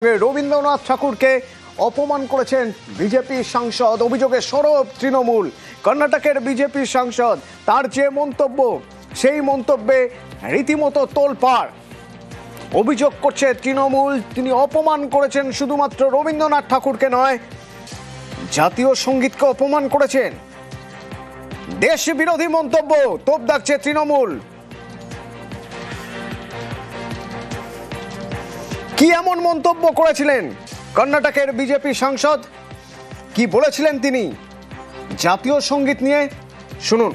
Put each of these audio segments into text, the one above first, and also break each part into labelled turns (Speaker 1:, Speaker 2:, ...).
Speaker 1: রবীন্দ্রনাথ ঠাকুরকে অপমান করেছেন বিজেপি সাংসদ, অভিযোগে সরব তৃণমূল। কর্ণাটকের বিজেপি সাংসদ, তার যে মন্তব্য, সেই মন্তব্যে রীতিমতো তোলপাড়। অভিযোগ করছে তৃণমূল, তিনি অপমান করেছেন শুধুমাত্র রবীন্দ্রনাথ ঠাকুরকে নয়, জাতীয় সঙ্গীতকে অপমান করেছেন। দেশ বিরোধী মন্তব্য, তোপ দাগছে তৃণমূল। কি এমন মন্তব্য করেছিলেন কর্ণাটকের বিজেপি সাংসদ, কি বলেছিলেন তিনি জাতীয় সঙ্গীত নিয়ে? শুনুন।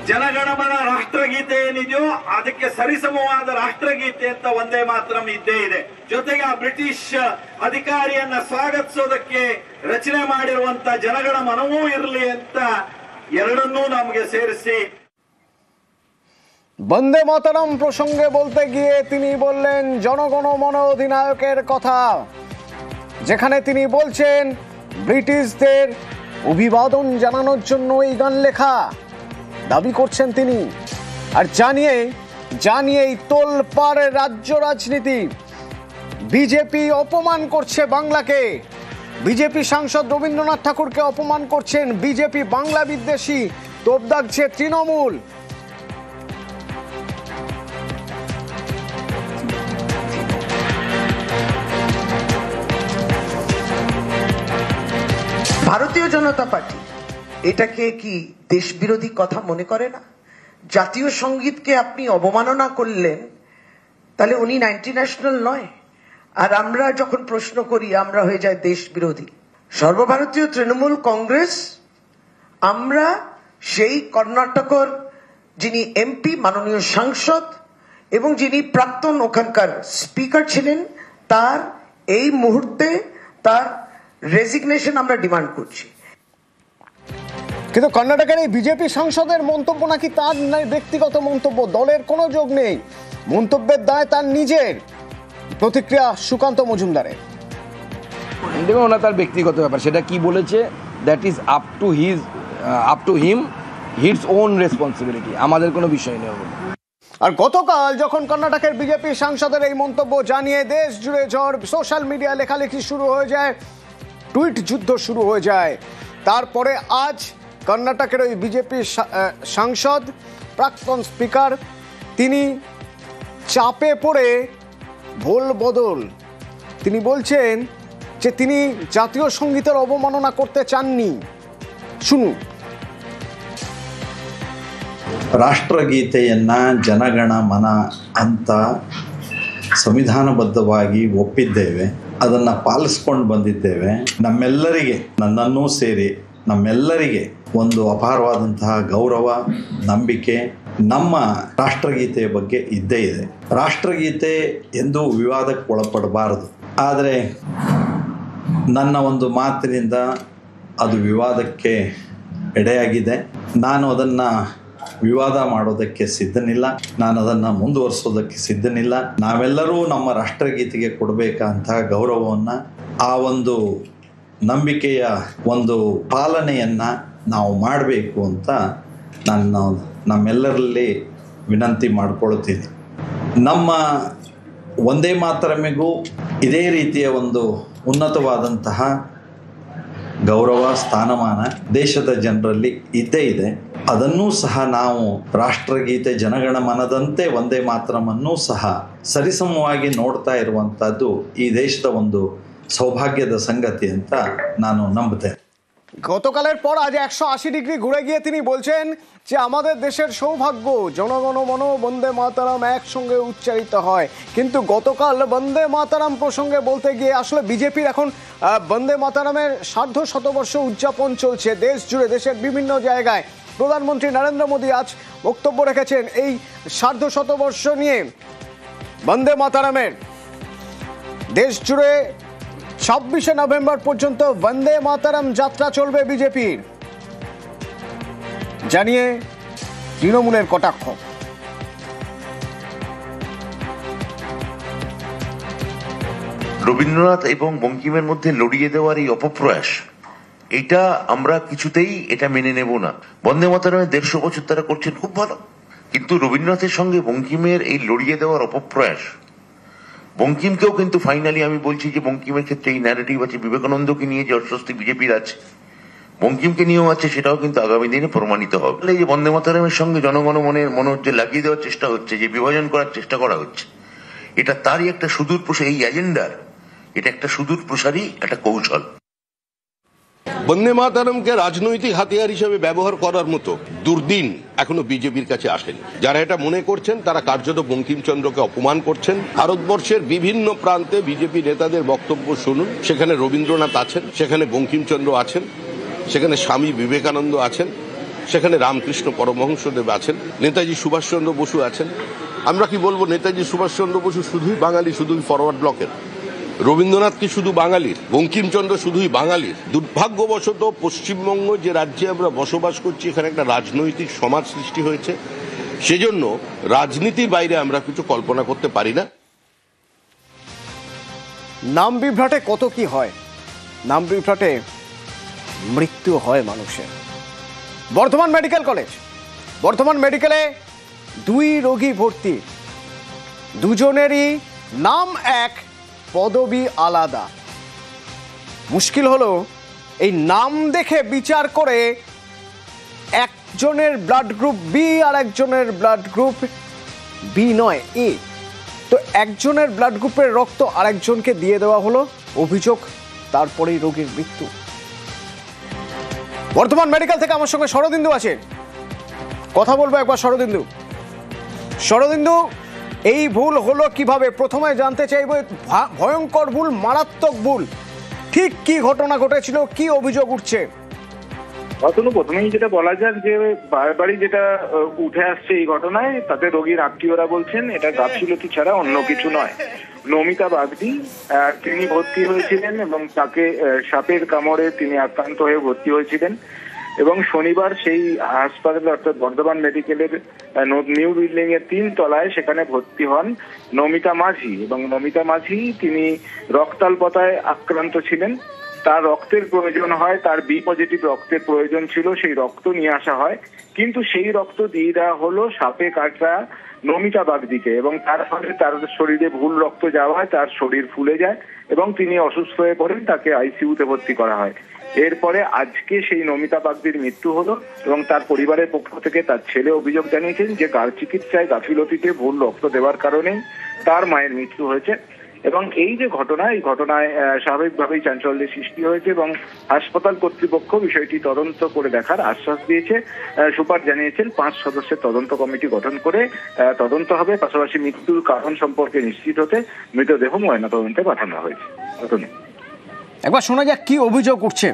Speaker 2: ಜನಗಣಮನ ರಾಷ್ಟ್ರಗೀತೆ ಏನಿದೆಯೋ ಅದಕ್ಕೆ ಸರಿಸಮವಾದ ರಾಷ್ಟ್ರಗೀತೆ ಅಂತ ಒಂದೇ ಮಾತ್ರ ಇದ್ದೇ ಇದೆ. ಜೊತೆಗೆ ಆ ಬ್ರಿಟಿಷ್ ಅಧಿಕಾರಿಯನ್ನ ಸ್ವಾಗತಿಸೋದಕ್ಕೆ ರಚನೆ ಮಾಡಿರುವಂತ ಜನಗಣ ಮನವೂ ಇರಲಿ ಅಂತ ಎರಡನ್ನೂ ನಮಗೆ ಸೇರಿಸಿ
Speaker 1: বন্দে মাতরম প্রসঙ্গে বলতে গিয়ে তিনি বললেন জনগণ মন অধিনায়কের কথা, যেখানে তিনি বলছেন ব্রিটিশদের অভিবাদন জানানোর জন্য এই গান লেখা দাবি করছেন তিনি। আর জানিয়েই তোলপাড় রাজ্য রাজনীতি। বিজেপি অপমান করছে বাংলাকে, বিজেপি সাংসদ রবীন্দ্রনাথ ঠাকুরকে অপমান করছেন বিজেপি বাংলা বিদ্বেষী। তোপ দাগছে তৃণমূল।
Speaker 3: ভারতীয় জনতা পার্টি এটাকে কি দেশ বিরোধী কথা মনে করে না? জাতীয় সঙ্গীতকে আপনি অবমাননা করলেন, তাহলে উনি অ্যান্টি ন্যাশনাল নয়? আর আমরা যখন প্রশ্ন করি আমরা হয়ে যায় দেশ বিরোধী। সর্বভারতীয় তৃণমূল কংগ্রেস, আমরা সেই কর্ণাটকের যিনি এমপি, মাননীয় সাংসদ এবং যিনি প্রাক্তন ওখানকার স্পিকার ছিলেন, তার এই মুহূর্তে তার রেজিগনেশন আমরা ডিমান্ড করছি।
Speaker 1: কিন্তু কর্ণাটকের এই বিজেপি সাংসদের মন্তব্য নাকি তার ব্যক্তিগত মন্তব্য, দলের কোনো যোগ নেই, মন্তব্যের দায় তার নিজের। প্রতিক্রিয়া সুকান্ত মজুমদারের।
Speaker 4: দেখুন, ওনা তার ব্যক্তিগত ব্যাপার, সেটা কি বলেছে that is up to him, his own responsibility, আমাদের কোনো বিষয় নেই।
Speaker 1: আর গতকাল যখন কর্ণাটকের বিজেপি সাংসদের এই মন্তব্য জানিয়ে দেশ জুড়ে ঝড়, সোশ্যাল মিডিয়া লেখালেখি শুরু হয়ে যায়, টুইট যুদ্ধ শুরু হয়ে যায়, তারপরে আজ কর্ণাটকের ওই বিজেপি সাংসদ, প্রাক্তন স্পিকার, তিনি চাপে পড়ে ভোল বদল। তিনি বলছেন যে তিনি জাতীয় সঙ্গীতের অবমাননা করতে চাননি। শুনুন।
Speaker 5: ರಾಷ್ಟ್ರಗೀತೆಯನ್ನ ಜನಗಣ ಮನ ಅಂತ ಸಂವಿಧಾನಬದ್ಧವಾಗಿ ಒಪ್ಪಿದ್ದೇವೆ, ಅದನ್ನು ಪಾಲಿಸ್ಕೊಂಡು ಬಂದಿದ್ದೇವೆ. ನಮ್ಮೆಲ್ಲರಿಗೆ, ನನ್ನನ್ನೂ ಸೇರಿ ನಮ್ಮೆಲ್ಲರಿಗೆ ಒಂದು ಅಪಾರವಾದಂತಹ ಗೌರವ, ನಂಬಿಕೆ ನಮ್ಮ ರಾಷ್ಟ್ರಗೀತೆಯ ಬಗ್ಗೆ ಇದ್ದೇ ಇದೆ. ರಾಷ್ಟ್ರಗೀತೆ ಎಂದೂ ವಿವಾದಕ್ಕೆ ಒಳಪಡಬಾರದು. ಆದರೆ ನನ್ನ ಒಂದು ಮಾತಿನಿಂದ ಅದು ವಿವಾದಕ್ಕೆ ಎಡೆಯಾಗಿದೆ. ನಾನು ಅದನ್ನು ವಿವಾದ ಮಾಡೋದಕ್ಕೆ ಸಿದ್ಧನಿಲ್ಲ, ನಾನು ಅದನ್ನು ಮುಂದುವರಿಸೋದಕ್ಕೆ ಸಿದ್ಧನಿಲ್ಲ. ನಾವೆಲ್ಲರೂ ನಮ್ಮ ರಾಷ್ಟ್ರಗೀತೆಗೆ ಕೊಡಬೇಕಂತ ಗೌರವವನ್ನು, ಆ ಒಂದು ನಂಬಿಕೆಯ ಒಂದು ಪಾಲನೆಯನ್ನು ನಾವು ಮಾಡಬೇಕು ಅಂತ ನಾನು ನಮ್ಮೆಲ್ಲರಲ್ಲಿ ವಿನಂತಿ ಮಾಡಿಕೊಳ್ತೀನಿ. ನಮ್ಮ ಒಂದೇ ಮಾತರಮಿಗೂ ಇದೇ ರೀತಿಯ ಒಂದು ಉನ್ನತವಾದಂತಹ ಗೌರವ, ಸ್ಥಾನಮಾನ ದೇಶದ ಜನರಲ್ಲಿ ಇದ್ದೇ ಇದೆ. ಅದನ್ನೂ ಸಹ ನಾವು ರಾಷ್ಟ್ರಗೀತೆ ಜನಗಣ ಮನದಂತೆ ಒಂದೇ ಮಾತರಮನ್ನೂ ಸಹ ಸರಿಸಮವಾಗಿ ನೋಡ್ತಾ ಇರುವಂಥದ್ದು ಈ দেশದ ಒಂದು সৌভাগ্যದ ಸಂಗತಿ ಅಂತ ನಾನು ನಂಬುತ್ತೇನೆ।
Speaker 1: গতকালের পর আজ 180 ডিগ্রি ঘুরে গিয়ে তিনি বলছেন যে আমাদের দেশের সৌভাগ্য, জনগণ মন বন্দে মাতরম একসঙ্গে উচ্চারিত হয়। কিন্তু গতকাল বন্দে মাতরম প্রসঙ্গে বলতে গিয়ে আসলে বিজেপির এখন বন্দে মাতরমের সার্ধ শতবর্ষ উদযাপন চলছে দেশ জুড়ে, দেশের বিভিন্ন জায়গায়। প্রধানমন্ত্রী নরেন্দ্র মোদী আজ বক্তব্য রেখেছেন এই সার্ধ শতবর্ষ নিয়ে বন্দে মাতরমের। দেশ জুড়ে 26শে নভেম্বর পর্যন্ত বন্দে মাতরম যাত্রা চলবে বিজেপির, জানিয়ে তৃণমূলের কটাক্ষ।
Speaker 6: রবীন্দ্রনাথ এবং বঙ্কিমের মধ্যে লড়িয়ে দেওয়ার এই অপপ্রয়াস, এটা আমরা কিছুতেই এটা মেনে নেব না। বন্দে মাতরমের 150 বছর তারা করছেন, খুব ভালো, কিন্তু রবীন্দ্রনাথের সঙ্গে বঙ্কিমের এই লড়িয়ে দেওয়ার অপপ্রয়াস বঙ্কিমকেও কিন্তু ফাইনালি আমি বলছি যে বঙ্কিমের ক্ষেত্রে এই ন্যারেটিভ আছে, বিবেকানন্দকে নিয়ে যে অস্বস্তি বিজেপির আছে, বঙ্কিমকে নিয়েও আছে, সেটাও কিন্তু আগামী দিনে প্রমাণিত হবে। এই যে বন্দে মাতরমের সঙ্গে জনগণ মনের যে লাগিয়ে দেওয়ার চেষ্টা হচ্ছে, যে বিভাজন করার চেষ্টা করা হচ্ছে, এটা তারই একটা সুদূর প্রসারী, এই এজেন্ডার এটা একটা সুদূর প্রসারী একটা কৌশল।
Speaker 7: বন্দে মাতরমকে রাজনৈতিক হাতিয়ার হিসেবে ব্যবহার করার মতো দুর্দিন এখনো বিজেপির কাছে আসেনি। যারা এটা মনে করছেন তারা কার্যত বঙ্কিমচন্দ্রকে অপমান করছেন। ভারতবর্ষের বিভিন্ন প্রান্তে বিজেপি নেতাদের বক্তব্য শুনুন, সেখানে রবীন্দ্রনাথ আছেন, সেখানে বঙ্কিমচন্দ্র আছেন, সেখানে স্বামী বিবেকানন্দ আছেন, সেখানে রামকৃষ্ণ পরমহংসদেব আছেন, নেতাজি সুভাষচন্দ্র বসু আছেন। আমরা কি বলবো নেতাজি সুভাষচন্দ্র বসু শুধুই বাঙালি, শুধুই ফরওয়ার্ড ব্লকের? রবীন্দ্রনাথ কি শুধু বাঙালির? বঙ্কিমচন্দ্র শুধুই বাঙালির? দুর্ভাগ্যবশত পশ্চিমবঙ্গ যে রাজ্যে আমরা বসবাস করছি, এখানে একটা রাজনৈতিক সমাজ সৃষ্টি হয়েছে, সেজন্য রাজনীতির বাইরে আমরা কিছু কল্পনা করতে পারি না।
Speaker 1: নাম বিভ্রাটে কত কি হয়, নাম বিভ্রাটে মৃত্যু হয় মানুষের। বর্ধমান মেডিকেল কলেজ, বর্ধমান মেডিকেলে 2 রোগী ভর্তি, দুজনেরই নাম এক, পদবি আলাদা। মুশকিল হলো এই নাম দেখে বিচার করে একজনের ব্লাড গ্রুপ বি আর একজনের ব্লাড গ্রুপ বি নয় এ, তো একজনের ব্লাড গ্রুপের রক্ত আরেকজনকে দিয়ে দেওয়া হলো, অভিযোগ তারপরেই রোগীর মৃত্যু। বর্ধমান মেডিকেল থেকে আমার সঙ্গে শরদিন্দু আছে, কথা বলবো একবার। শরদিন্দু, এই ভুল হলো কিভাবে? প্রথমে জানতে চাইবো, ভয়ঙ্কর ভুল, মারাত্মক ভুল, ঠিক কি ঘটনা ঘটেছিল, কি অভিযোগ উঠছে?
Speaker 8: অতনু, প্রথমেই যেটা বলা যাক যে বারবারই যেটা উঠে আসছে এই ঘটনায়, তাতে রোগীর আত্মীয়রা বলছেন এটা গাফিলতি ছাড়া অন্য কিছু নয়। নমিতা বাগদি তিনি ভর্তি হয়েছিলেন এবং তাকে সাপের কামড়ে তিনি আক্রান্ত হয়ে ভর্তি হয়েছিলেন এবং শনিবার সেই হাসপাতালে অর্থাৎ বর্ধমান মেডিকেলের নিউ বিল্ডিং এর 3 তলায় সেখানে ভর্তি হন নমিতা মাঝি। এবং নমিতা মাঝি তিনি রক্তাল্পতায় আক্রান্ত ছিলেন, তার রক্তের প্রয়োজন হয়, তার বি পজিটিভ রক্তের প্রয়োজন ছিল, সেই রক্ত নিয়ে আসা হয়, কিন্তু সেই রক্ত দিয়ে দেওয়া হলো সাপে কাটা নমিতা বাগদিকে এবং তার ফলে তার শরীরে ভুল রক্ত যাওয়ায় তার শরীর ফুলে যায় এবং তিনি অসুস্থ হয়ে পড়েন, তাকে আইসিইউতে ভর্তি করা হয়। এরপরে আজকে সেই নমিতা বাগদির মৃত্যু হলো এবং তার পরিবারের পক্ষ থেকে তার ছেলে অভিযোগ জানিয়েছেন যে চিকিৎসায় গাফিলতিতে ভুল রক্ত দেওয়ার কারণে তার মায়ের মৃত্যু হয়েছে। এবং এই যে ঘটনা, এই ঘটনায় স্বাভাবিকভাবেই চাঞ্চল্যের সৃষ্টি হয়েছে এবং হাসপাতাল কর্তৃপক্ষ বিষয়টি তদন্ত করে দেখার আশ্বাস দিয়েছে। সুপার জানিয়েছেন 5 সদস্যের তদন্ত কমিটি গঠন করে তদন্ত হবে, পাশাপাশি মৃত্যুর কারণ সম্পর্কে নিশ্চিত হতে মৃতদেহ ময়নাতদন্তে পাঠানো হয়েছে।
Speaker 1: একবার শোনা যাক কি অভিযোগ উঠছে,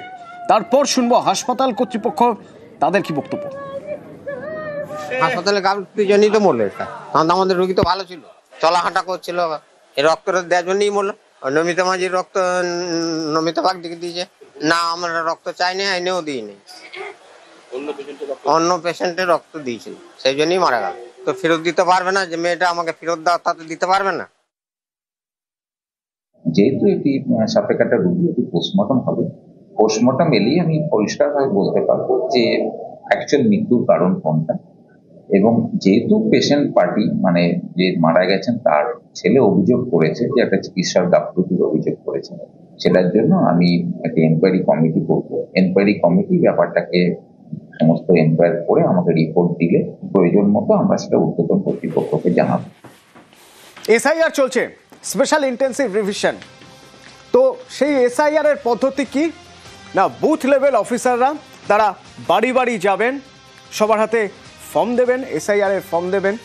Speaker 1: তারপর শুনবো হাসপাতাল কর্তৃপক্ষ তাদের কি বক্তব্য।
Speaker 9: হাসপাতালে গাফিলতির জন্যই তো মরলো এটা, আমাদের রোগী তো ভালো ছিল, চলাহাঁটা করছিল, এই রক্তটা দেওয়ার জন্যই মরলো। নমিতা মাঝির রক্ত নমিতা বাগদিকে দিয়েছে না, আমরা রক্ত চাই না, এনেও দিইনি, অন্য পেশেন্টের রক্ত দিয়েছিল, সেই জন্যই মারা গেল। তো ফেরত দিতে পারবে না, যে মেয়েটা আমাকে ফেরত দাও, তাতে দিতে পারবে না।
Speaker 10: যেহেতু এটি সাপে কাটা রোগী, এটি পোস্টমর্টম হবে, পোস্টমর্টম এলেই আমি পরিষ্কারভাবে বলতে পারবো যে অ্যাকচুয়াল মৃত্যুর কারণ কোনটা। এবং যেহেতু পেশেন্ট পার্টি মানে যে মারা গেছেন তার ছেলে অভিযোগ করেছে যে একটা চিকিৎসার গাফিলতির অভিযোগ করেছে, সেটার জন্য আমি একটা এনকোয়ারি কমিটি করব। এনকোয়ারি কমিটি ব্যাপারটাকে সমস্ত এনকোয়ারি করে আমাকে রিপোর্ট দিলে প্রয়োজন মতো আমরা সেটা ঊর্ধ্বতন কর্তৃপক্ষকে জানাবো।
Speaker 1: এসআইআর চলছে, স্পেশাল ইন্টেন্সিভ রিভিশন, তো সেই এসআইআর এর পদ্ধতি কি না, বুথ লেভেল অফিসাররা তারা বাড়ি বাড়ি যাবেন, সবার হাতে ফর্ম দেবেন, এসআইআর এর ফর্ম দেবেন।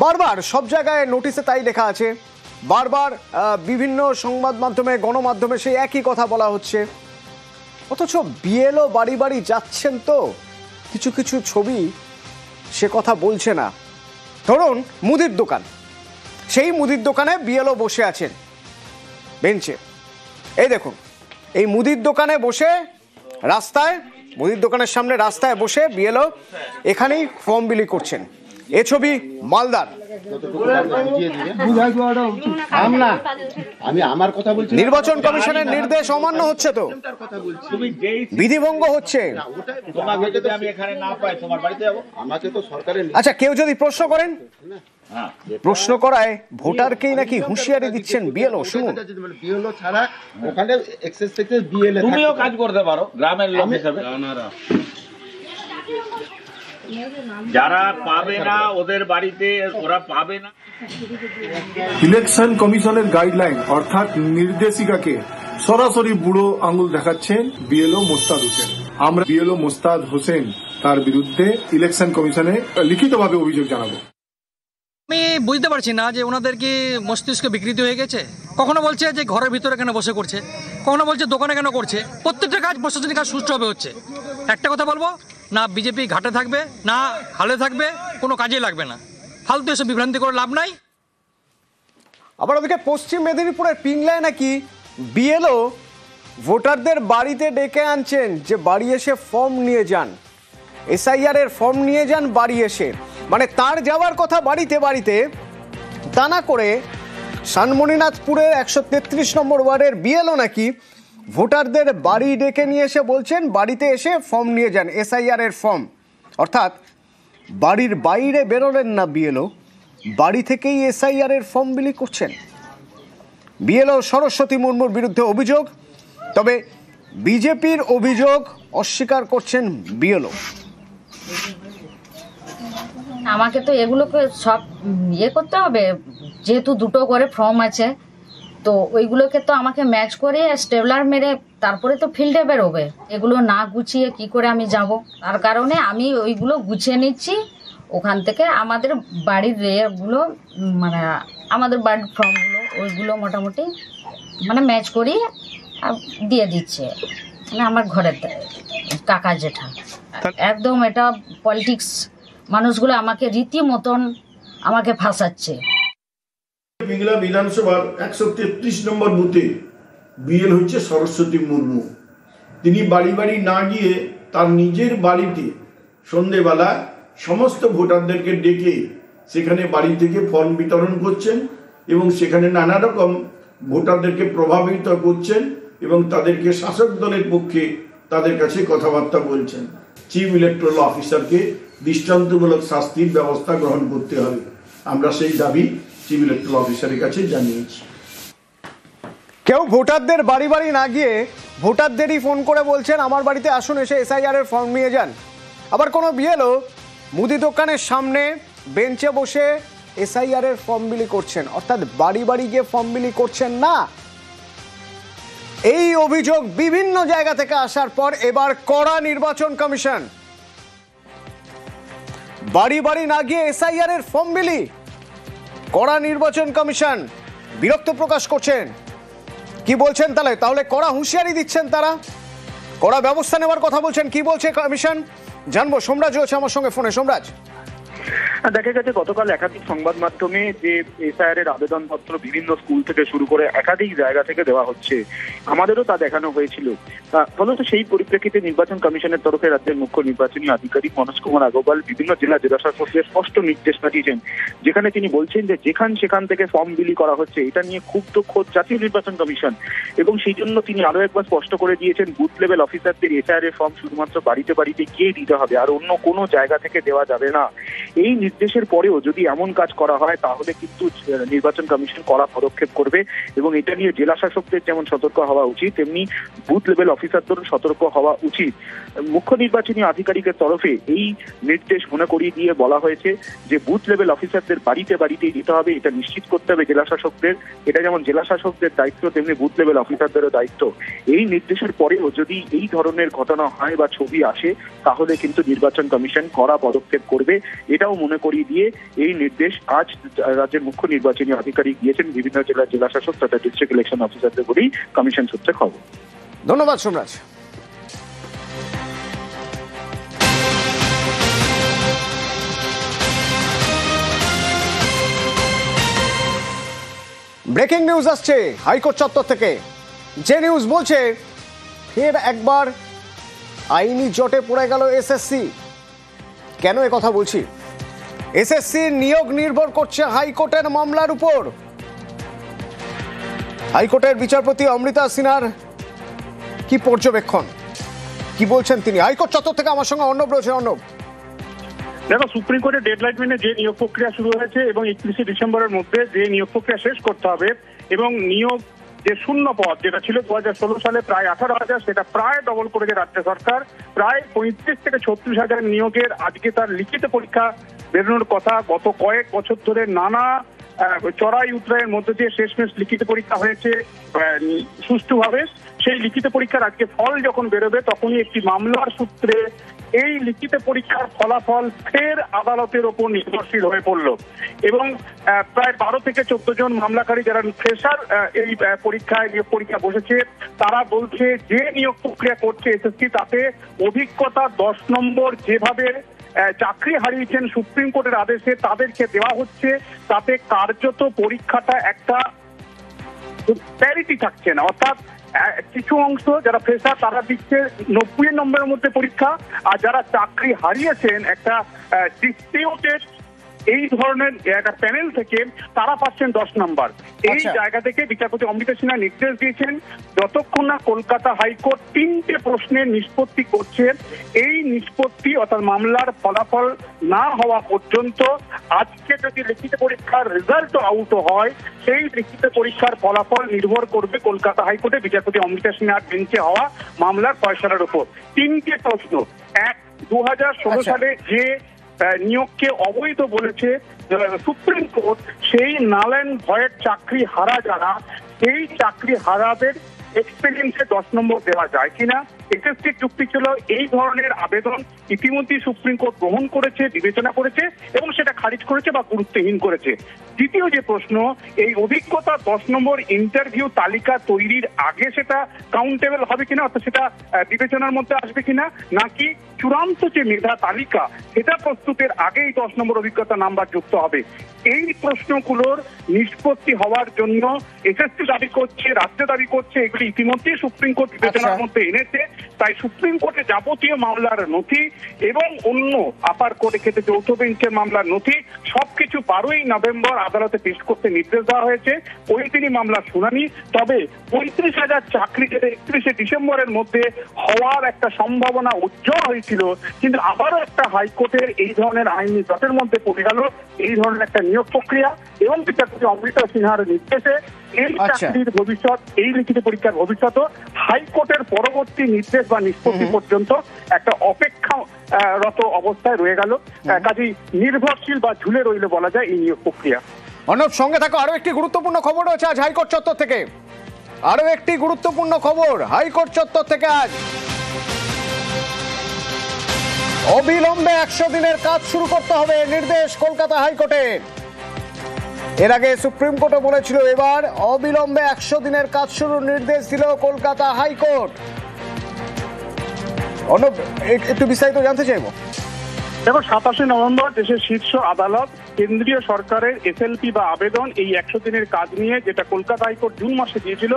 Speaker 1: বারবার সব জায়গায় নোটিশে তাই লেখা আছে, বারবার বিভিন্ন সংবাদ মাধ্যমে গণমাধ্যমে সেই একই কথা বলা হচ্ছে, অথচ বিএলও বাড়ি বাড়ি যাচ্ছেন, তো কিছু কিছু ছবি সে কথা বলছে না। ধরুন মুদির দোকান, সেই মুদির দোকানে বিএলও বসে আছেন বেঞ্চে, এই দেখুন এই মুদির দোকানে বসে রাস্তায়, মুদির দোকানের সামনে রাস্তায় বসে বিএলও এখানেই ফর্ম বিলি করছেন। এ ছবি মালদার। নির্বাচন কমিশনের নির্দেশ অমান্য হচ্ছে, তো বিধিভঙ্গ হচ্ছে। আচ্ছা, কেউ যদি প্রশ্ন করেন প্রশ্ন করায় ভোটারকেই নাকি হুঁশিয়ারি দিচ্ছেন বিএলও। শুনুন।
Speaker 11: বিএলও ছাড়া ওখানে এক্সেস থেকে বিএলএ তুমিও কাজ করতে পারো গ্রামের লোক হিসেবে। যারা পাবে না ওদের বাড়িতে ওরা পাবে না।
Speaker 12: ইলেকশন কমিশনের গাইডলাইন অর্থাৎ নির্দেশিকাকে সরাসরি বুড়ো আঙুল দেখাচ্ছেন বিএলও মোস্তাদ হোসেন। আমরা বিএলও মোস্তাদ হোসেন তার বিরুদ্ধে ইলেকশন কমিশনে লিখিতভাবে অভিযোগ জানাবো।
Speaker 13: আমি বুঝতে পারছি না যে ওনাদের কি মস্তিষ্ক বিকৃতি হয়ে গেছে। কখনো বলছে যে ঘরের ভিতরে কেন বসে করছে, কখনো বলছে দোকানে কেন করছে। প্রত্যেকটা কাজ প্রশাসনিক কাজ সুষ্ঠুভাবে হচ্ছে। একটা কথা বলবো, না বিজেপি ঘাটে থাকবে না হালে থাকবে, কোনো কাজে লাগবে না। ফালতু এসব বিভ্রান্তি করে লাভ নাই।
Speaker 1: আবার ওদিকে পশ্চিম মেদিনীপুরের পিংলায় নাকি বিএলও ভোটারদের বাড়িতে ডেকে আনছেন যে বাড়ি এসে ফর্ম নিয়ে যান, এসআইআর এর ফর্ম নিয়ে যান বাড়ি এসে। মানে তার যাওয়ার কথা বাড়িতে বাড়িতে, তা না করে শানমণিনাথপুরের 133 নম্বর ওয়ার্ডের বিএলও নাকি ভোটারদের বাড়ি ডেকে নিয়ে এসে বলছেন বাড়িতে এসে ফর্ম নিয়ে যান, এসআইআর এর ফর্ম। অর্থাৎ বাড়ির বাইরে বেরোলেন না বিএলও, বাড়ি থেকেই এসআইআর এর ফর্ম বিলি করছেন। বিএলও সরস্বতী মুর্মুর বিরুদ্ধে অভিযোগ, তবে বিজেপির অভিযোগ অস্বীকার করছেন বিএলও।
Speaker 14: আমাকে তো এগুলোকে সব করতে হবে, যেহেতু দুটো করে ফর্ম আছে, তো ওইগুলোকে তো আমাকে ম্যাচ করে স্টেবলার মেরে তারপরে তো ফিল্ডে বেরোবে। এগুলো না গুছিয়ে কি করে আমি যাব? তার কারণে আমি ওইগুলো গুছিয়ে নিচ্ছি ওখান থেকে। আমাদের বাড়ির রেগুলো মানে আমাদের বাড়ির ফর্মগুলো ওইগুলো মোটামুটি মানে ম্যাচ করিয়ে দিয়ে দিচ্ছে মানে আমার ঘরের কাকা জেঠা। একদম এটা পলিটিক্স, মানুষগুলো আমাকে রীতিমতন আমাকে ফাঁসাচ্ছে।
Speaker 15: পিংলা বিধানসভার 133 নম্বর বুথে বিএল হচ্ছে সরস্বতী মুর্মু। তিনি বাড়ি বাড়ি না গিয়ে তার নিজের বাড়িতে সন্ধেবেলা সমস্ত ভোটারদেরকে ডেকে সেখানে বাড়ি থেকে ফর্ম বিতরণ করছেন এবং সেখানে নানা রকম ভোটারদেরকে প্রভাবিত করছেন এবং তাদেরকে শাসক দলের পক্ষে তাদের কাছে কথাবার্তা বলছেন। চিফ ইলেকটোরাল অফিসারকে দৃষ্টান্তমূলক শাস্তির ব্যবস্থা গ্রহণ করতে হবে। আমরা সেই দাবি চিফ ইলেকটোরাল অফিসারের কাছে জানিয়েছি।
Speaker 1: কেউ ভোটারদের বাড়ি বাড়ি না গিয়ে ভোটারদেরই ফোন করে বলছেন আমার বাড়িতে আসুন, এসে এসআইআর এর ফর্ম নিয়ে যান। আবার কোনো বিএলও মুদি দোকানের সামনে বেঞ্চে বসে এসআইআর এর ফর্ম বিলি করছেন, অর্থাৎ বাড়ি বাড়ি গিয়ে ফর্ম বিলি করছেন না। এই অভিযোগ বিভিন্ন জায়গা থেকে আসার পর এবার কড়া নির্বাচন কমিশন। বাড়ি বাড়ি না গিয়ে এসআইআর এর ফর্ম বিলি, কড়া নির্বাচন কমিশন বিরক্ত প্রকাশ করছেন। কি বলছেন তাহলে কড়া হুঁশিয়ারি দিচ্ছেন তারা, কড়া ব্যবস্থা নেওয়ার কথা বলছেন। কি বলছে কমিশন জানবো। সোমরাজ হচ্ছে আমার সঙ্গে ফোনে। সোমরাজ,
Speaker 8: দেখা গেছে গতকাল একাধিক সংবাদ মাধ্যমে যে এসআইআর এর আবেদনপত্র বিভিন্ন স্কুল থেকে শুরু করে একাধিক জায়গা থেকে দেওয়া হচ্ছে, আমাদেরও তা দেখানো হয়েছিল। ফলত সেই পরিপ্রেক্ষিতে নির্বাচন কমিশনের তরফে রাজ্যের মুখ্য নির্বাচনী আধিকারিক মনোজ কুমার আগরওয়াল বিভিন্ন জেলাশাসকদের স্পষ্ট নির্দেশ পাঠিয়েছেন, যেখানে তিনি বলছেন যে সেখান থেকে ফর্ম বিলি করা হচ্ছে, এটা নিয়ে ক্ষুব্ধ খোদ জাতীয় নির্বাচন কমিশন। এবং সেই জন্য তিনি আরো একবার স্পষ্ট করে দিয়েছেন বুথ লেভেল অফিসারদের এসআইআর এর ফর্ম শুধুমাত্র বাড়িতে বাড়িতে গিয়ে দিতে হবে, আর অন্য কোনো জায়গা থেকে দেওয়া যাবে না। এই নির্দেশের পরেও যদি এমন কাজ করা হয় তাহলে কিন্তু নির্বাচন কমিশন কড়া পদক্ষেপ করবে এবং এটা নিয়ে জেলা শাসকদের যেমন সতর্ক হওয়া উচিত, তেমনি বুথ লেভেল অফিসারদেরও সতর্ক হওয়া উচিত। মুখ্য নির্বাচনী আধিকারিকের তরফে এই নির্দেশ মনে করিয়ে দিয়ে বলা হয়েছে যে বুথ লেভেল অফিসারদের বাড়িতে বাড়িতেই দিতে হবে, এটা নিশ্চিত করতে হবে জেলা শাসকদের। এটা যেমন জেলা শাসকদের দায়িত্ব, তেমনি বুথ লেভেল অফিসারদেরও দায়িত্ব। এই নির্দেশের পরেও যদি এই ধরনের ঘটনা হয় বা ছবি আসে তাহলে কিন্তু নির্বাচন কমিশন কড়া পদক্ষেপ করবে, এটাও মনে করিয়ে দিয়ে এই নির্দেশ আজ রাজ্যের মুখ্য নির্বাচনী আধিকারিক দিয়েছেন বিভিন্ন জেলা শাসক তথা ডিস্ট্রিক্ট ইলেকশন অফিসারদের বলেই কমিশন সূত্রে খবর।
Speaker 1: ধন্যবাদ সোমরাজ। ব্রেকিং নিউজ আসছে হাইকোর্ট চত্বর থেকে। যে নিউজ বলছে ফের একবার আইনি জটে পড়ে গেল এসএসসি। কেন এ কথা বলছি? এসএসসির নিয়োগ নির্ভর করছে হাইকোর্টের মামলার উপর। হাইকোর্টের বিচারপতি অমৃতা সিনহার কি পর্যবেক্ষণ, কি বলছেন তিনি? হাইকোর্ট চত্বর থেকে আমার সঙ্গে অর্ণব রয়েছে। অর্ণব,
Speaker 16: দেখো, সুপ্রিম কোর্টের ডেডলাইন মেনে যে নিয়োগ প্রক্রিয়া শুরু হয়েছে এবং 31শে ডিসেম্বরের মধ্যে যে নিয়োগ প্রক্রিয়া শেষ করতে হবে এবং নিয়োগ যে শূন্য পদ যেটা ছিল 2016 সালে প্রায় 18,000, সেটা প্রায় ডবল করেছে রাজ্য সরকার। প্রায় 35 থেকে 36,000 নিয়োগের আজকে তার লিখিত পরীক্ষা বেরোনোর কথা। গত কয়েক বছর ধরে নানা চড়াই উতরাইয়ের মধ্যে দিয়ে শেষমেশ লিখিত পরীক্ষা হয়েছে সুষ্ঠুভাবে। সেই লিখিত পরীক্ষার আজকে ফল যখন বেরোবে তখনই একটি মামলার সূত্রে এই লিখিত পরীক্ষার ফলাফল ফের আদালতের ওপর নির্ভরশীল হয়ে পড়ল এবং প্রায় 12 থেকে 14 জন মামলাকারী যারা ফ্রেশার এই নিয়োগ পরীক্ষা বসেছে তারা বলছে যে নিয়োগ প্রক্রিয়া করছে এসএসসি তাতে অভিজ্ঞতা 10 নম্বর যেভাবে চাকরি হারিয়েছেন সুপ্রিম কোর্টের আদেশে তাদেরকে দেওয়া হচ্ছে, তাতে কার্যত পরীক্ষাটা একটা প্যারিটি থাকছে না। অর্থাৎ কিছু অংশ যারা ফ্রেশার তারা দিচ্ছে 90 নম্বরের মধ্যে পরীক্ষা, আর যারা চাকরি হারিয়েছেন একটা ডিসপিউটেড এই ধরনের একটা প্যানেল থেকে তারা পাচ্ছেন 10 নম্বর। এই জায়গা থেকে বিচারপতি অমৃতা সিনহা নির্দেশ দিয়েছেন যতক্ষণ না কলকাতা হাইকোর্ট 3টে প্রশ্নের নিষ্পত্তি করছে, এই নিষ্পত্তি অর্থাৎ মামলার ফলাফল না হওয়া পর্যন্ত আজকে যদি লিখিত পরীক্ষার রেজাল্ট আউট হয় সেই লিখিত পরীক্ষার ফলাফল নির্ভর করবে কলকাতা হাইকোর্টে বিচারপতি অমৃতা সিনহার বেঞ্চে হওয়া মামলার ফয়সালার উপর। 3টে প্রশ্ন। 1, 2016 সালে যে নিয়োগকে অবৈধ বলেছে সুপ্রিম কোর্ট, সেই নাল অ্যান্ড ভয়েড চাকরি হারা যারা সেই চাকরি হারাদের এক্সপিরিয়েন্সে 10 নম্বর দেওয়া যায় কিনা। এসএসসির যুক্তি ছিল এই ধরনের আবেদন ইতিমধ্যেই সুপ্রিম কোর্ট গ্রহণ করেছে, বিবেচনা করেছে এবং সেটা খারিজ করেছে বা গুরুত্বহীন করেছে। দ্বিতীয় যে প্রশ্ন, এই অভিজ্ঞতা 10 নম্বর ইন্টারভিউ তালিকা তৈরির আগে সেটা কাউন্টেবল হবে কিনা, অর্থাৎ সেটা বিবেচনার মধ্যে আসবে কিনা, নাকি চূড়ান্ত যে মেধা তালিকা সেটা প্রস্তুতের আগেই 10 নম্বর অভিজ্ঞতা নাম্বার যুক্ত হবে। এই প্রশ্নগুলোর নিষ্পত্তি হওয়ার জন্য এসএসসি দাবি করছে, রাজ্য দাবি করছে, এগুলি ইতিমধ্যেই সুপ্রিম কোর্ট বিবেচনার মধ্যে এনেছে। তাই সুপ্রিম কোর্টে যাবতীয় মামলার নথি এবং অন্য আপার কোর্টে ক্ষেত্রে যৌথ বেঞ্চের মামলার নথি সবকিছু 12ই নভেম্বর আদালতে পেশ করতে নির্দেশ দেওয়া হয়েছে। ওই দিনই মামলার শুনানি। তবে 35,000 চাকরি যেটা 31শে ডিসেম্বরের মধ্যে হওয়ার একটা সম্ভাবনা উজ্জ্বল হয়েছিল, কিন্তু আবারও একটা হাইকোর্টের এই ধরনের আইনি জটের মধ্যে পড়ে গেল এই ধরনের একটা নিয়োগ প্রক্রিয়া এবং বিচারপতি অমৃতা সিনহার নির্দেশে এই চাকরির ভবিষ্যৎ, এই লিখিত পরীক্ষার ভবিষ্যৎ হাইকোর্টের পরবর্তী নির্দেশ বা নিষ্পত্তি পর্যন্ত একটা অপেক্ষারত অবস্থায় রয়ে গেল। কাজেই নির্ভরশীল বা ঝুলে রইল বলা যায় এই নিয়োগ প্রক্রিয়া।
Speaker 1: অর্ণব, সঙ্গে থাকো, আরো একটি গুরুত্বপূর্ণ খবর রয়েছে আজ হাইকোর্ট চত্বর থেকে। আরো একটি গুরুত্বপূর্ণ খবর হাইকোর্ট চত্বর থেকে আজ। অবিলম্বে 100 দিনের কাজ শুরু করতে হবে নির্দেশ কলকাতা হাইকোর্টের। এর আগে সুপ্রিম কোর্টও বলেছিল, এবার অবিলম্বে 100 দিনের কাজ শুরুর নির্দেশ দিল কলকাতা হাইকোর্ট। অর্ণব, একটু বিস্তারিত জানতে চাইবো।
Speaker 16: দেখো, 27শে নভেম্বর দেশের শীর্ষ আদালত কেন্দ্রীয় সরকারের এসএলপি বা আবেদন এই 100 দিনের কাজ নিয়ে যেটা কলকাতা হাইকোর্ট জুন মাসে দিয়েছিল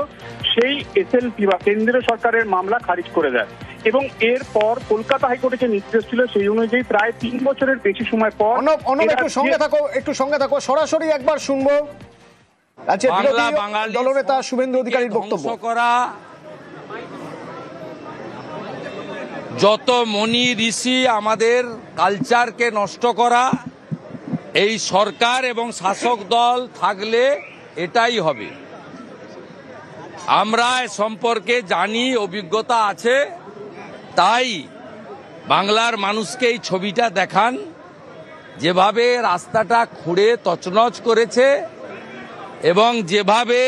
Speaker 16: সেই এসএলপি বা কেন্দ্রীয় সরকারের মামলা খারিজ করে দেয় এবং এরপর কলকাতা হাইকোর্টে যে নির্দেশ ছিল সেই অনুযায়ী প্রায় 3 বছরের বেশি সময় পর।
Speaker 1: একটু সঙ্গে থাকো, সরাসরি একবার শুনবো আচ্ছা বিরোধী দলনেতা শুভেন্দু অধিকারীর বক্তব্য।
Speaker 4: যত মনি ঋষি আমাদের কালচারকে নষ্ট করা, এই সরকার এবং শাসক দল থাকলে এটাই হবে। আমরা এ সম্পর্কে জানি, অভিজ্ঞতা আছে, তাই বাংলার মানুষকে এই ছবিটা দেখান যেভাবে রাস্তাটা খুঁড়ে তছনছ করেছে এবং যেভাবে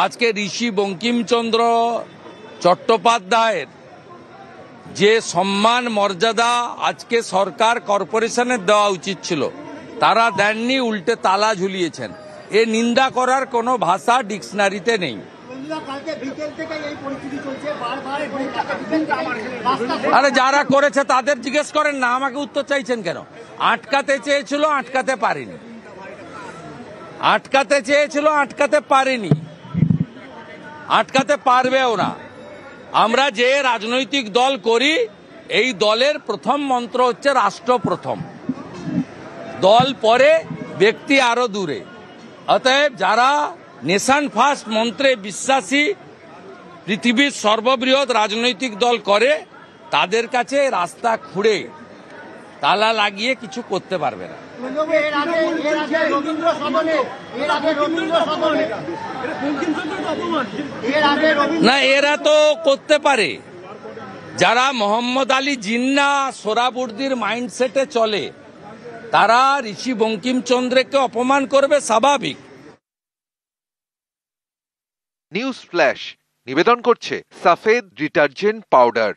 Speaker 4: আজকে ঋষি বঙ্কিমচন্দ্র চট্টোপাধ্যায়ের যে সম্মান মর্যাদা আজকে সরকার কর্পোরেশনের দেওয়া উচিত ছিল তারা দেননি, উল্টে তালা ঝুলিয়েছেন। এ নিন্দা করার কোনো ভাষা ডিকশনারিতে নেই। আরে যারা করেছে তাদের জিজ্ঞেস করেন না, আমাকে উত্তর চাইছেন কেন? আটকাতে চেয়েছিল, আটকাতে পারেনি, আটকাতে চেয়েছিল, আটকাতে পারেনি, আটকাতে পারবেও না। আমরা যে রাজনৈতিক দল করি এই দলের প্রথম মন্ত্র হচ্ছে রাষ্ট্র প্রথম, দল পরে, ব্যক্তি আরো দূরে। অতএব যারা নেশন ফার্স্ট মন্ত্রে বিশ্বাসী পৃথিবীর সর্ববৃহৎ রাজনৈতিক দল করে তাদের কাছে রাস্তা খুঁড়ে তালা লাগিয়ে কিছু করতে পারবে না। না, এরা তো করতে পারে, যারা মোহাম্মদ আলী জিন্না সোহরাবুর্দির মাইন্ডসেটে চলে তারা ঋষি বঙ্কিমচন্দ্রকে অপমান করবে, স্বাভাবিক।
Speaker 17: নিউজ ফ্ল্যাশ নিবেদন করছে সাফেদ ডিটারজেন্ট পাউডার।